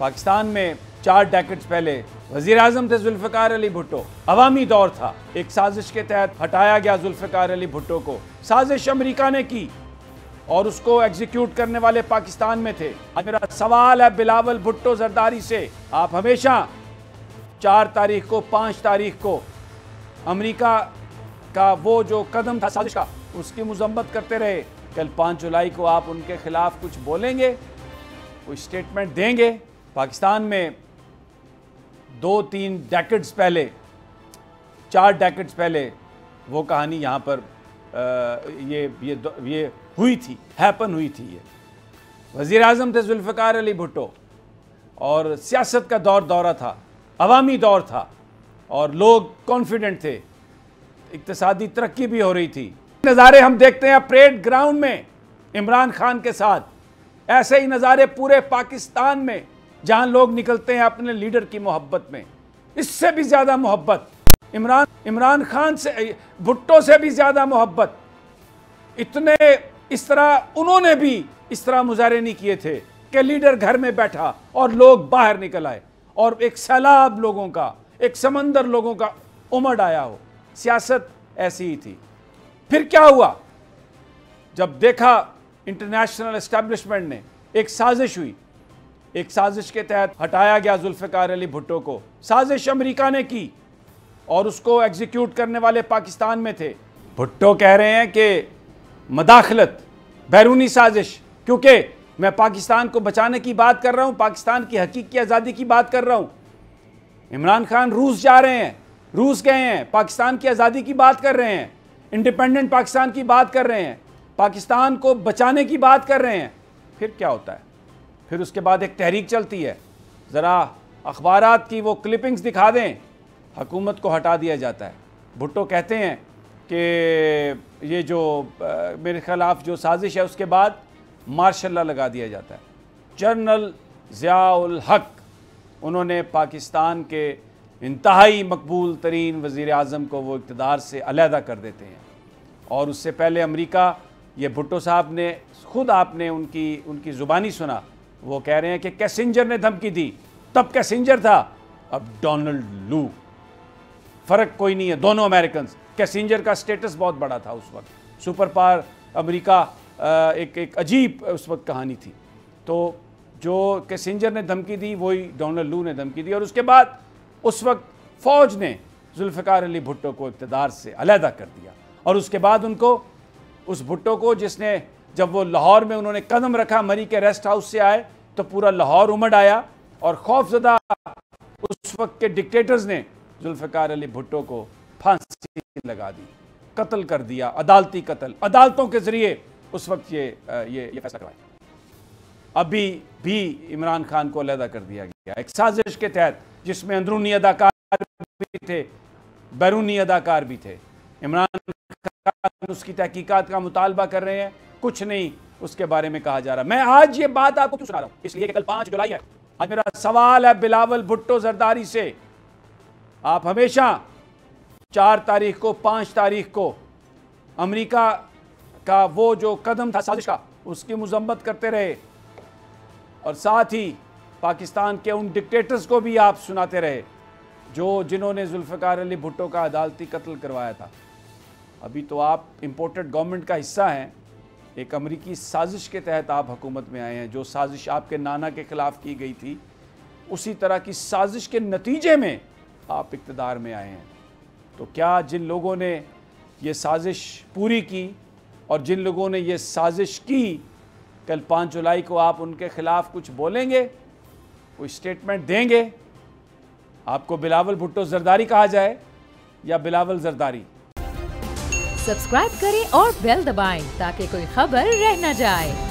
पाकिस्तान में 4 डेकेड्स पहले वज़ीर आज़म थे जुल्फ़िकार अली भुट्टो। अवामी दौर था, एक साजिश के तहत हटाया गया जुल्फ़िकार अली भुट्टो को। साजिश अमेरिका ने की और उसको एग्जीक्यूट करने वाले पाकिस्तान में थे। आज मेरा सवाल है बिलावल भुट्टो जरदारी से, आप हमेशा 4 तारीख को 5 तारीख को अमेरिका का वो जो कदम था साजिश का, उसकी मजम्मत करते रहे। कल 5 जुलाई को आप उनके खिलाफ कुछ बोलेंगे, कोई स्टेटमेंट देंगे? पाकिस्तान में 2-3 डेकेड्स पहले, 4 डेकेड्स पहले वो कहानी यहाँ पर ये हुई थी, हैपन हुई थी। ये वज़ीर आज़म थे जुल्फ़िकार अली भुट्टो और सियासत का दौरा था, अवामी दौर था और लोग कॉन्फिडेंट थे, इक्तिसादी तरक्की भी हो रही थी। नज़ारे हम देखते हैं परेड ग्राउंड में इमरान खान के साथ, ऐसे ही नज़ारे पूरे पाकिस्तान में जहां लोग निकलते हैं अपने लीडर की मोहब्बत में। इससे भी ज़्यादा मोहब्बत इमरान खान से, भुट्टो से भी ज़्यादा मोहब्बत इतने इस तरह उन्होंने भी इस तरह मुजाहरे नहीं किए थे कि लीडर घर में बैठा और लोग बाहर निकल आए और एक सैलाब लोगों का, एक समंदर लोगों का उमड़ आया हो। सियासत ऐसी ही थी। फिर क्या हुआ? जब देखा इंटरनेशनल एस्टेब्लिशमेंट ने, एक साजिश हुई, एक साजिश के तहत हटाया गया जुल्फ़िकार अली भुट्टो को। साजिश अमेरिका ने की और उसको एग्जीक्यूट करने वाले पाकिस्तान में थे। भुट्टो कह रहे हैं कि मदाखलत, बैरूनी साजिश, क्योंकि मैं पाकिस्तान को बचाने की बात कर रहा हूं, पाकिस्तान की हकीकी आज़ादी की बात कर रहा हूं। इमरान खान रूस जा रहे हैं, रूस गए हैं, पाकिस्तान की आज़ादी की बात कर रहे हैं, इंडिपेंडेंट पाकिस्तान की बात कर रहे हैं, पाकिस्तान को बचाने की बात कर रहे हैं। फिर क्या होता है? फिर उसके बाद एक तहरीक चलती है, ज़रा अखबारात की वो क्लिपिंग्स दिखा दें, हुकूमत को हटा दिया जाता है। भुट्टो कहते हैं कि ये जो मेरे ख़िलाफ़ जो साजिश है उसके बाद मार्शल लॉ लगा दिया जाता है। जनरल ज़िया-उल हक, उन्होंने पाकिस्तान के इंतहाई मकबूल तरीन वज़ीर आज़म को वो इक़्तिदार से अलहदा कर देते हैं। और उससे पहले अमेरिका, ये भुट्टो साहब ने खुद, आपने उनकी ज़ुबानी सुना, वो कह रहे हैं कि कैसिंजर ने धमकी दी, तब कैसिंजर था, अब डोनाल्ड लू। फ़र्क कोई नहीं है, दोनों अमेरिकन। कैसिंजर का स्टेटस बहुत बड़ा था उस वक्त, सुपर पावर अमेरिका, एक अजीब उस वक्त कहानी थी। तो जो कैसिंजर ने धमकी दी वही डोनाल्ड लू ने धमकी दी और उसके बाद उस वक्त फ़ौज ने जुल्फ़िकार अली भुट्टो को इक़्तिदार से अलहदा कर दिया। और उसके बाद उनको, उस भुट्टो को, जिसने, जब वो लाहौर में उन्होंने कदम रखा, मरी के रेस्ट हाउस से आए तो पूरा लाहौर उमड़ आया और खौफजदा उस वक्त के डिक्टेटर्स ने जुल्फ़िकार अली भुट्टो को फांसी लगा दी, कत्ल कर दिया, अदालती कत्ल, अदालतों के ज़रिए उस वक्त ये फैसला करवाया। अभी भी इमरान खान को अलहदा कर दिया गया एक साजिश के तहत, जिसमें अंदरूनी अदाकार भी थे, बैरूनी अदाकार भी थे। इमरान खान उसकी तहकीकात का मुतालबा कर रहे हैं, कुछ नहीं उसके बारे में कहा जा रहा। मैं आज ये बात आपको क्यों सुना रहा हूं? इसलिए कि कल 5 जुलाई है। आज मेरा सवाल है बिलावल भुट्टो जरदारी से, आप हमेशा 4 तारीख को 5 तारीख को अमेरिका का वो जो कदम था साजिश का, उसकी मजम्मत करते रहे और साथ ही पाकिस्तान के उन डिक्टेटर्स को भी आप सुनाते रहे जिन्होंने जुल्फ़िकार अली भुट्टो का अदालती कत्ल करवाया था। अभी तो आप इम्पोर्टेड गवर्नमेंट का हिस्सा हैं, एक अमेरिकी साजिश के तहत आप हुकूमत में आए हैं। जो साजिश आपके नाना के ख़िलाफ़ की गई थी, उसी तरह की साजिश के नतीजे में आप इक़्तिदार में आए हैं। तो क्या जिन लोगों ने ये साजिश पूरी की और जिन लोगों ने ये साजिश की, कल 5 जुलाई को आप उनके ख़िलाफ़ कुछ बोलेंगे, कोई स्टेटमेंट देंगे? आपको बिलावल भुट्टो जरदारी कहा जाए या बिलावल जरदारी? सब्सक्राइब करें और बेल दबाएं ताकि कोई खबर रह न जाए।